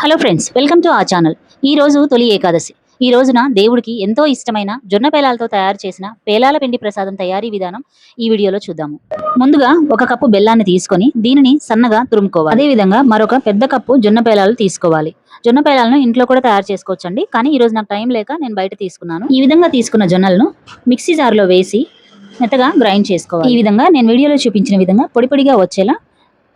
Hello friends, welcome to our channel. ఈ రోజు తొలి ఏకాదశి. ఈ రోజున దేవుడికి ఎంతో ఇష్టమైన జొన్న పేలాలతో తయారు చేసిన పేలాల పిండి ప్రసాదం తయారీ విధానం ఈ వీడియోలో చూద్దాము. ముందుగా ఒక కప్పు బెల్లాన్ని తీసుకొని దీనిని సన్నగా తురుముకోవాలి. అదే విధంగా మరొక పెద్ద కప్పు జొన్న పేలాలు తీసుకోవాలి. జొన్న పేలాలను ఇంట్లో కూడా తయారు చేసుకోవచ్చండి, కానీ ఈ రోజు నాకు టైం లేక నేను బయట తీసుకున్నాను. ఈ విధంగా తీసుకున్న జొన్నలను మిక్సీ జార్లో వేసి మెత్తగా గ్రైండ్ చేసుకోవాలి. ఈ విధంగా నేను వీడియోలో చూపించిన విధంగా పొడి పొడిగా వచ్చేలా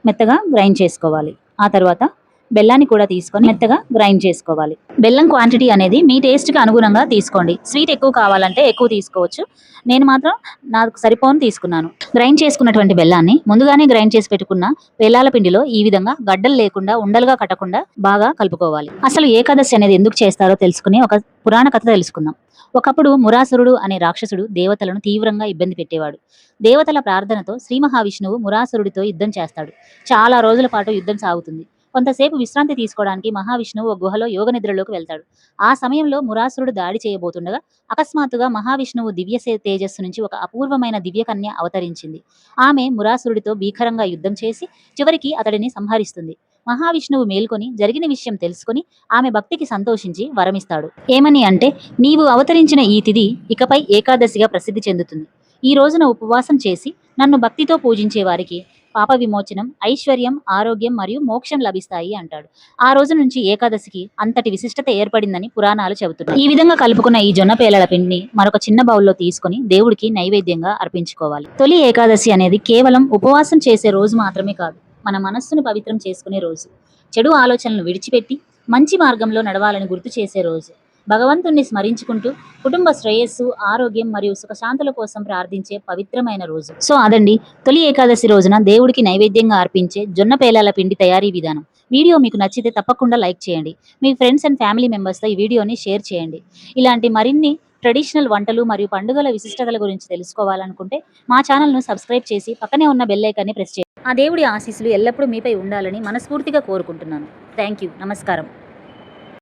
మెత్తగా గ్రైండ్ చేసుకోవాలి. ఆ తర్వాత బెల్లాన్ని కూడా తీసుకొని మెత్తగా గ్రైండ్ చేసుకోవాలి. బెల్లం క్వాంటిటీ అనేది మీ టేస్ట్కి అనుగుణంగా తీసుకోండి. స్వీట్ ఎక్కువ కావాలంటే ఎక్కువ తీసుకోవచ్చు. నేను మాత్రం నాకు సరిపోని తీసుకున్నాను. గ్రైండ్ చేసుకున్నటువంటి బెల్లాన్ని ముందుగానే గ్రైండ్ చేసి పెట్టుకున్న పేలాల పిండిలో ఈ విధంగా గడ్డలు లేకుండా ఉండలుగా కట్టకుండా బాగా కలుపుకోవాలి. అసలు ఏకాదశి అనేది ఎందుకు చేస్తారో తెలుసుకుని ఒక పురాణ కథ తెలుసుకుందాం. ఒకప్పుడు మురాసురుడు అనే రాక్షసుడు దేవతలను తీవ్రంగా ఇబ్బంది పెట్టేవాడు. దేవతల ప్రార్థనతో శ్రీ మహావిష్ణువు మురాసురుడితో యుద్ధం చేస్తాడు. చాలా రోజుల పాటు యుద్ధం సాగుతుంది. కొంతసేపు విశ్రాంతి తీసుకోవడానికి మహావిష్ణువు ఒక గుహలో యోగ నిద్రలోకి వెళ్తాడు. ఆ సమయంలో మురాసురుడు దాడి చేయబోతుండగా అకస్మాత్తుగా మహావిష్ణువు దివ్య తేజస్సు నుంచి ఒక అపూర్వమైన దివ్యకన్య అవతరించింది. ఆమె మురాసురుడితో భీకరంగా యుద్ధం చేసి చివరికి అతడిని సంహరిస్తుంది. మహావిష్ణువు మేల్కొని జరిగిన విషయం తెలుసుకొని ఆమె భక్తికి సంతోషించి వరమిస్తాడు. ఏమని అంటే, నీవు అవతరించిన ఈ తిథి ఇకపై ఏకాదశిగా ప్రసిద్ధి చెందుతుంది. ఈ రోజున ఉపవాసం చేసి నన్ను భక్తితో పూజించే వారికి పాప విమోచనం, ఐశ్వర్యం, ఆరోగ్యం మరియు మోక్షం లభిస్తాయి అంటాడు. ఆ రోజు నుంచి ఏకాదశికి అంతటి విశిష్టత ఏర్పడిందని పురాణాలు చెబుతున్నాయి. ఈ విధంగా కలుపుకున్న ఈ జొన్న పేలల పిండిని మరొక చిన్న బౌల్లో తీసుకొని దేవుడికి నైవేద్యంగా అర్పించుకోవాలి. తొలి ఏకాదశి అనేది కేవలం ఉపవాసం చేసే రోజు మాత్రమే కాదు, మన మనస్సును పవిత్రం చేసుకునే రోజు. చెడు ఆలోచనలను విడిచిపెట్టి మంచి మార్గంలో నడవాలని గుర్తు చేసే రోజు. భగవంతుణ్ణి స్మరించుకుంటూ కుటుంబ శ్రేయస్సు, ఆరోగ్యం మరియు సుఖశాంతుల కోసం ప్రార్థించే పవిత్రమైన రోజు. సో అదండి, తొలి ఏకాదశి రోజున దేవుడికి నైవేద్యంగా అర్పించే జొన్న పేలాల పిండి తయారీ విధానం. వీడియో మీకు నచ్చితే తప్పకుండా లైక్ చేయండి. మీ ఫ్రెండ్స్ అండ్ ఫ్యామిలీ మెంబర్స్తో ఈ వీడియోని షేర్ చేయండి. ఇలాంటి మరిన్ని ట్రెడిషనల్ వంటలు మరియు పండుగల విశిష్టతల గురించి తెలుసుకోవాలనుకుంటే మా ఛానల్ను సబ్స్క్రైబ్ చేసి పక్కనే ఉన్న బెల్ ఐకాన్ని ప్రెస్ చేయండి. ఆ దేవుడి ఆశీస్సులు ఎల్లప్పుడూ మీపై ఉండాలని మనస్ఫూర్తిగా కోరుకుంటున్నాను. Thank you. నమస్కారం.